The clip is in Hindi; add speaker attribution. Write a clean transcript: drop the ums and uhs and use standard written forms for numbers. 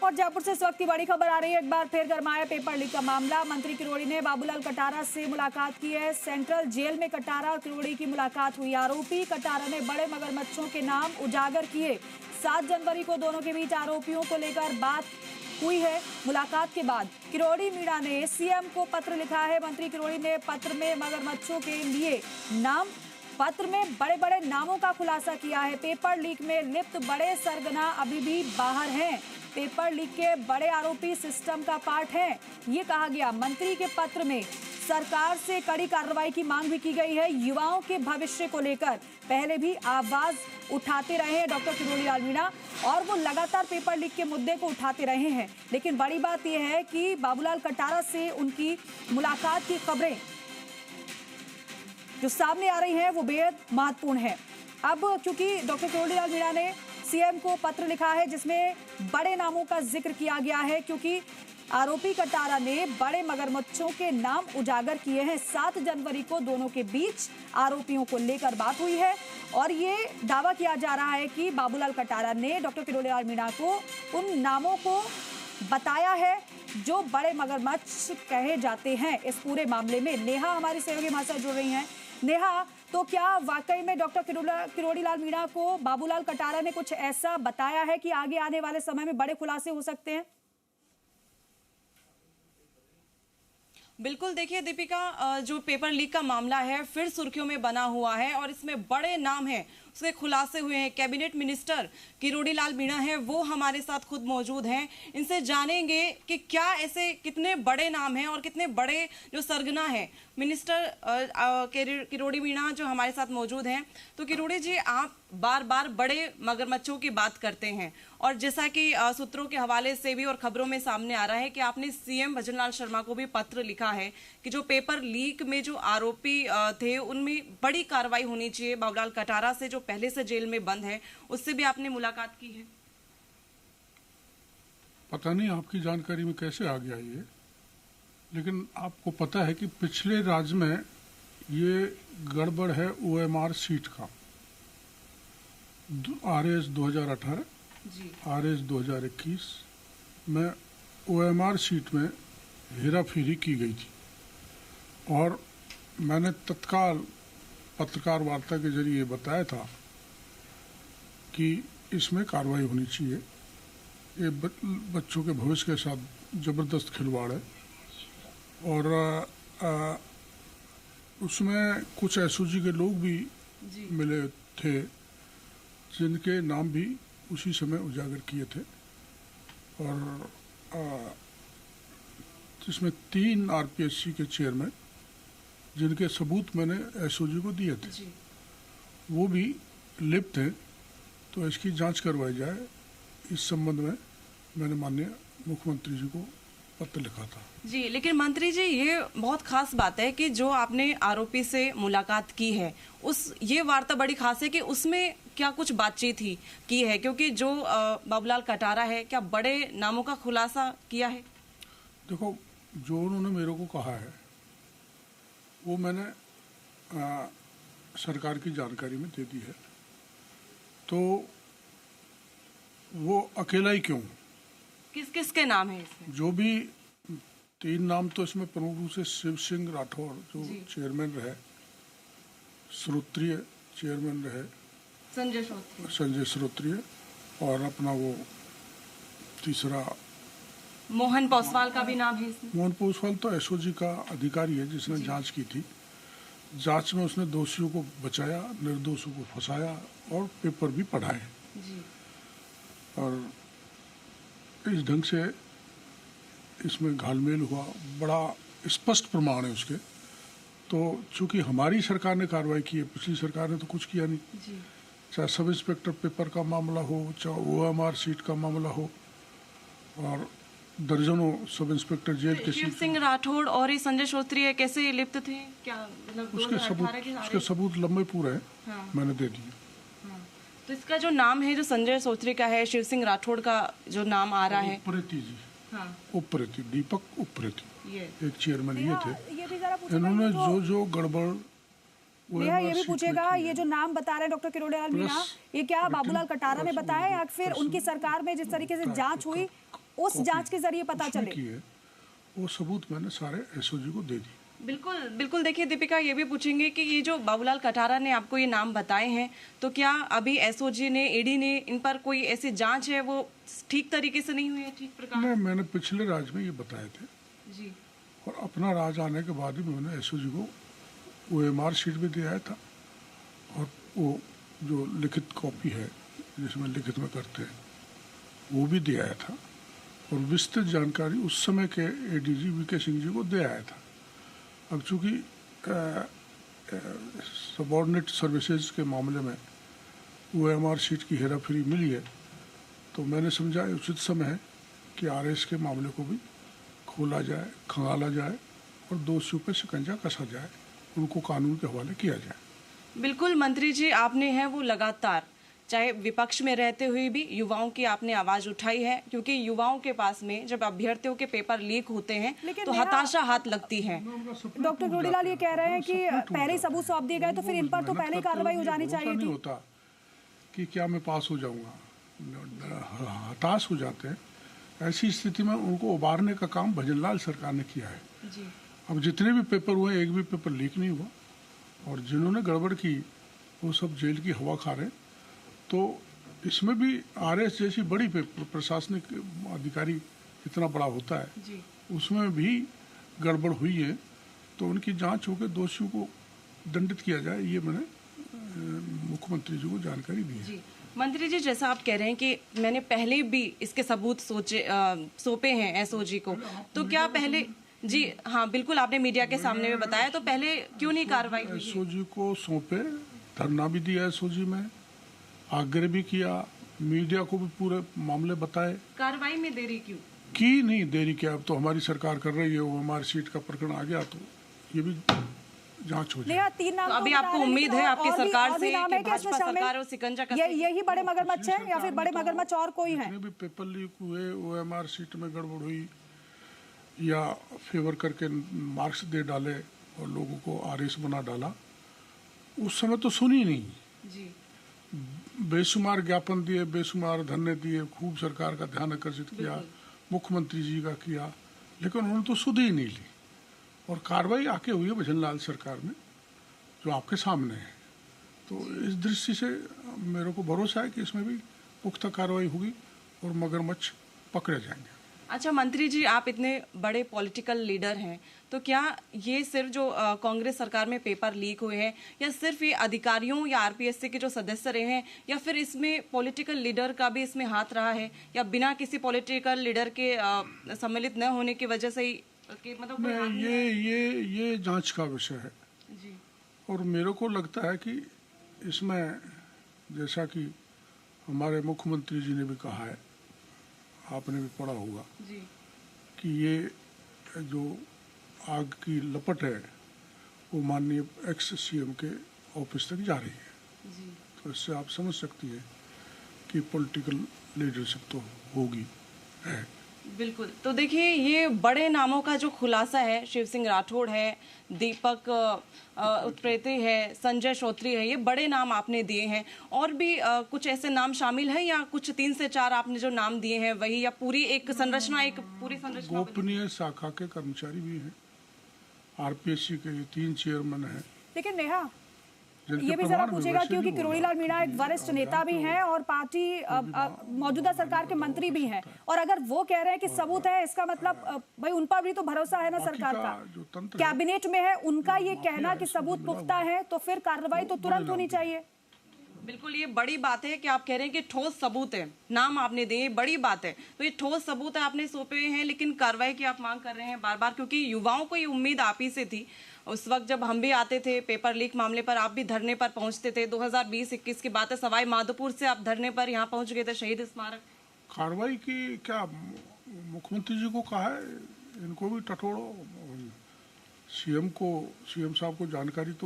Speaker 1: और जयपुर से इस वक्त की बड़ी खबर आ रही है। एक बार फिर गरमाया पेपर लीक का मामला। मंत्री किरोड़ी ने बाबूलाल कटारा से मुलाकात की है। सेंट्रल जेल में कटारा और किरोड़ी की मुलाकात हुई। आरोपी कटारा ने बड़े मगरमच्छों के नाम उजागर किए। 7 जनवरी को दोनों के बीच आरोपियों को लेकर बात हुई है। मुलाकात के बाद किरोड़ी मीणा ने सीएम को पत्र लिखा है। मंत्री किरोड़ी ने पत्र में मगरमच्छों के लिए नाम पत्र में बड़े बड़े नामों का खुलासा किया है। पेपर लीक में लिप्त बड़े सरगना अभी भी बाहर हैं। पेपर लीक के बड़े आरोपी सिस्टम का पार्ट हैं, ये कहा गया। मंत्री के पत्र में सरकार से कड़ी कार्रवाई की मांग भी की गई है। युवाओं के भविष्य को लेकर पहले भी आवाज उठाते रहे हैं डॉक्टर किरोड़ी लाल मीणा, और वो लगातार पेपर लीक के मुद्दे को उठाते रहे हैं। लेकिन बड़ी बात यह है कि बाबूलाल कटारा से उनकी मुलाकात की खबरें जो सामने आ रही हैं वो बेहद महत्वपूर्ण है। अब क्योंकि डॉक्टर किरोड़ी लाल मीणा ने सीएम को पत्र लिखा है जिसमें बड़े नामों का जिक्र किया गया है, क्योंकि आरोपी कटारा ने बड़े मगरमच्छों के नाम उजागर किए हैं। 7 जनवरी को दोनों के बीच आरोपियों को लेकर बात हुई है और ये दावा किया जा रहा है कि बाबूलाल कटारा ने डॉक्टर किरोड़ी लाल मीणा को उन नामों को बताया है जो बड़े मगरमच्छ कहे जाते हैं इस पूरे मामले में। नेहा हमारी सहयोगी हमारे साथ जुड़ रही हैं। नेहा, तो क्या वाकई में डॉक्टर किरोड़ी लाल मीणा को बाबूलाल कटारा ने कुछ ऐसा बताया है कि आगे आने वाले समय में बड़े खुलासे हो सकते हैं?
Speaker 2: बिल्कुल, देखिए दीपिका, जो पेपर लीक का मामला है फिर सुर्खियों में बना हुआ है और इसमें बड़े नाम हैं, उसके खुलासे हुए हैं। कैबिनेट मिनिस्टर किरोड़ी लाल मीणा हैं, वो हमारे साथ खुद मौजूद हैं। इनसे जानेंगे कि क्या ऐसे कितने बड़े नाम हैं और कितने बड़े जो सरगना हैं। मिनिस्टर किरोड़ी मीणा जो हमारे साथ मौजूद हैं। तो किरोड़ी जी, आप बार बार बड़े मगरमच्छों की बात करते हैं और जैसा कि सूत्रों के हवाले से भी और खबरों में सामने आ रहा है कि आपने सीएम भजनलाल शर्मा को भी पत्र लिखा है कि जो पेपर लीक में जो आरोपी थे उनमें बड़ी कार्रवाई होनी चाहिए। बाबूलाल कटारा से जो पहले से जेल में बंद है उससे भी आपने मुलाकात की है।
Speaker 3: पता नहीं आपकी जानकारी में कैसे आ गया ये, लेकिन आपको पता है कि पिछले राज्य में ये गड़बड़ है ओएमआर सीट का। आरएस 2018 आरएस 2021 में ओएमआर सीट में हेराफेरी की गई थी और मैंने तत्काल पत्रकार वार्ता के जरिए बताया था कि इसमें कार्रवाई होनी चाहिए। ये बच्चों के भविष्य के साथ जबरदस्त खिलवाड़ है और उसमें कुछ एसओजी के लोग भी मिले थे जिनके नाम भी उसी समय उजागर किए थे और जिसमें 3 आरपीएससी के चेयरमैन जिनके सबूत मैंने एसओजी को दिए थे वो भी लिप्त हैं। तो इसकी जांच करवाई जाए, इस संबंध में मैंने माननीय मुख्यमंत्री जी को पत्र लिखा था।
Speaker 2: जी, लेकिन मंत्री जी, ये बहुत खास बात है कि जो आपने आरोपी से मुलाकात की है ये वार्ता बड़ी खास है कि उसमें क्या कुछ बातचीत की है, क्योंकि जो बाबूलाल कटारा है क्या बड़े नामों का खुलासा किया है?
Speaker 3: देखो, जो उन्होंने मेरे को कहा है वो मैंने सरकार की जानकारी में दे दी है। तो वो अकेला ही क्यों?
Speaker 2: किस किस के नाम है इसमें?
Speaker 3: जो भी 3 नाम तो इसमें प्रमुख रूप से शिव सिंह राठौर जो चेयरमैन रहे, श्रोत्रिय चेयरमैन रहे संजय श्रोत्रिय, और अपना वो तीसरा
Speaker 2: मोहन पोसवाल का भी नाम है इसमें।
Speaker 3: मोहन पोसवाल तो एसओजी का अधिकारी है जिसने जांच की थी। जांच में उसने दोषियों को बचाया, निर्दोषों को फंसाया और पेपर भी पढ़ाए और इस ढंग से इसमें घालमेल हुआ। बड़ा स्पष्ट प्रमाण है उसके। तो चूंकि हमारी सरकार ने कार्रवाई की है, पिछली सरकार ने तो कुछ किया नहीं। चाहे सब इंस्पेक्टर पेपर का मामला हो, चाहे ओएमआर सीट का मामला हो, और दर्जनों सब इंस्पेक्टर जेल के
Speaker 2: शिव सिंह राठौड़ और ये संजय श्रोत्रिय कैसे लिप्त थे? क्या मतलब
Speaker 3: उसके सबूत लंबे पूरे हैं। मैंने दे दिए।
Speaker 2: तो इसका जो नाम है जो संजय श्रोत्रिय का है, शिव सिंह राठौड़ का जो नाम आ रहा है,
Speaker 3: उप्रेती जी, उप्रेती, दीपक उप्रेती, एक चेयरमैन ये थे। इन्होंने जो गड़बड़
Speaker 1: नेहा ये भी पूछेगा, ये जो नाम बता रहे हैं डॉक्टर किरोड़ी लाल मीणा, ये क्या बाबूलाल कटारा ने बताया या फिर उनकी सरकार में जिस तरीके से जांच हुई उस
Speaker 3: कॉपी
Speaker 1: जांच के जरिए पता
Speaker 3: उसमें
Speaker 1: चले।
Speaker 3: की है, वो सबूत मैंने सारे एसओजी को दे दी।
Speaker 2: बिल्कुल बिल्कुल। देखिए दीपिका, ये भी पूछेंगे कि ये जो बाबूलाल कटारा ने आपको ये नाम बताए हैं, तो क्या अभी एसओजी ने, ईडी ने इन पर कोई ऐसी जांच है वो ठीक तरीके से नहीं हुई है, ठीक प्रकार
Speaker 3: नहीं, मैंने पिछले राज में ये बताए थे
Speaker 2: जी
Speaker 3: और अपना राज आने के बाद ही मैंने एसओजी को OMR शीट भी दिया था और वो जो लिखित कॉपी है जिसमें लिखित में करते हैं वो भी दिया था और विस्तृत जानकारी उस समय के एडीजी वीके सिंह जी को दे आया था। अब चूंकि सबऑर्डिनेट सर्विसेज के मामले में OMR शीट की हेराफेरी मिली है तो मैंने समझा उचित समय है कि RS के मामले को भी खोला जाए, खंगाला जाए और दोषियों पे शिकंजा कसा जाए, उनको कानून के हवाले किया जाए।
Speaker 2: बिल्कुल। मंत्री जी, आपने है वो लगातार चाहे विपक्ष में रहते हुए भी युवाओं की आपने आवाज उठाई है, क्योंकि युवाओं के पास में जब अभ्यर्थियों के पेपर लीक होते हैं तो हताशा हाथ लगती है।
Speaker 1: डॉक्टर किरोड़ीलाल ये कह रहे हैं कि पहले ही सबूत सौंप दिए गए तो फिर इन पर तो पहले ही कार्रवाई हो जानी चाहिए
Speaker 3: नहीं
Speaker 1: थी।
Speaker 3: होता कि क्या मैं पास हो जाऊंगा, हताश हो जाते हैं। ऐसी स्थिति में उनको उबारने का काम भजनलाल सरकार ने किया है।
Speaker 2: जी
Speaker 3: अब जितने भी पेपर हुए एक भी पेपर लीक नहीं हुआ और जिन्होंने गड़बड़ की वो सब जेल की हवा खा रहे। तो इसमें भी RS जैसी बड़ी प्रशासनिक अधिकारी इतना बड़ा होता है
Speaker 2: जी
Speaker 3: उसमें भी गड़बड़ हुई है तो उनकी जांच होकर दोषियों को दंडित किया जाए, ये मैंने मुख्यमंत्री जी को जानकारी दी है।
Speaker 2: जी। मंत्री जी, जैसा आप कह रहे हैं कि मैंने पहले भी इसके सबूत सौंपे हैं एसओजी को, तो क्या पहले जी हाँ बिल्कुल आपने मीडिया के सामने में बताया, तो पहले क्यों नहीं कार्रवाई हुई है?
Speaker 3: एसओजी को सौंपे, धरना भी दिया एसओजी में, आग्रह भी किया, मीडिया को भी पूरे मामले बताए।
Speaker 2: कार्रवाई में देरी क्यों
Speaker 3: की नहीं देरी क्या, अब तो हमारी सरकार कर रही है, OMR शीट का प्रकरण आ गया तो ये भी जांच हो जाए।
Speaker 2: तो अभी आपको उम्मीद है आपकी सरकार से कि भाजपा सरकार और सिकंजा
Speaker 1: यही बड़े मगरमच्छ है या फिर बड़े मगरमच्छ और कोई है?
Speaker 3: जितने भी पेपर लीक हुए, OMR शीट में गड़बड़ हुई या फेवर करके मार्क्स दे डाले और लोगों को RS बना डाला, उस समय तो सुनी नहीं।
Speaker 2: जी
Speaker 3: बेशुमार ज्ञापन दिए, बेशुमार धरने दिए, खूब सरकार का ध्यान आकर्षित किया, मुख्यमंत्री जी का किया, लेकिन उन्होंने तो सुध ही नहीं ली और कार्रवाई आके हुई है भजनलाल सरकार में जो आपके सामने है। तो इस दृष्टि से मेरे को भरोसा है कि इसमें भी पुख्ता कार्रवाई होगी और मगरमच्छ पकड़े जाएंगे।
Speaker 2: अच्छा मंत्री जी, आप इतने बड़े पॉलिटिकल लीडर हैं, तो क्या ये सिर्फ जो कांग्रेस सरकार में पेपर लीक हुए हैं या सिर्फ ये अधिकारियों या RPSC के जो सदस्य रहे हैं या फिर इसमें पॉलिटिकल लीडर का भी इसमें हाथ रहा है, या बिना किसी पॉलिटिकल लीडर के सम्मिलित न होने की वजह से ही मतलब कोई हाथ नहीं है?
Speaker 3: ये जांच का विषय है
Speaker 2: जी
Speaker 3: और मेरे को लगता है कि इसमें जैसा कि हमारे मुख्यमंत्री जी ने भी कहा है, आपने भी पढ़ा होगा
Speaker 2: जी
Speaker 3: कि ये जो आग की लपट है वो माननीय ex-CM के ऑफिस तक जा रही है।
Speaker 2: जी
Speaker 3: तो इससे आप समझ सकती है कि पॉलिटिकल लीडरशिप तो होगी है।
Speaker 2: बिल्कुल। तो देखिए, ये बड़े नामों का जो खुलासा है, शिव सिंह राठौड़ है, दीपक उत्प्रेती है, संजय श्रोत्री है, ये बड़े नाम आपने दिए हैं। और भी कुछ ऐसे नाम शामिल है या कुछ 3 से 4 आपने जो नाम दिए हैं वही, या पूरी एक संरचना, एक पूरी संरचना?
Speaker 3: गोपनीय शाखा के कर्मचारी भी हैं, RPSC के 3 चेयरमैन हैं।
Speaker 1: लेकिन नेहा,
Speaker 3: जिनके
Speaker 1: ये भी जरा
Speaker 3: प्रमाण में
Speaker 1: पूछेगा
Speaker 3: वैसे
Speaker 1: क्योंकि
Speaker 3: भी
Speaker 1: किरोड़ीलाल मीणा एक वरिष्ठ नेता भी हैं और पार्टी मौजूदा सरकार के मंत्री भी हैं, और अगर वो कह रहे हैं कि सबूत है, इसका मतलब भाई उन पर भी तो भरोसा है ना सरकार का,
Speaker 3: जो तंत्र
Speaker 1: कैबिनेट में है, उनका ये कहना कि सबूत पुख्ता है तो फिर कार्रवाई तो तुरंत होनी चाहिए।
Speaker 2: बिल्कुल, ये बड़ी बात है कि आप कह रहे हैं कि ठोस सबूत है, नाम आपने दिए, बड़ी बात है। तो ये ठोस सबूत है, आपने सौंपे हैं, लेकिन कार्रवाई की आप मांग कर रहे हैं बार बार, क्योंकि युवाओं को ये उम्मीद आप ही से थी। उस वक्त जब हम भी आते थे पेपर लीक मामले पर, आप भी धरने पर पहुंचते थे। 2020-21 की बात है, सवाई माधोपुर से आप धरने पर यहाँ पहुंच गए थे शहीद स्मारक।
Speaker 3: कार्रवाई की क्या मुख्यमंत्री जी को कहा है, इनको भी टटोड़ो, CM साहब को जानकारी तो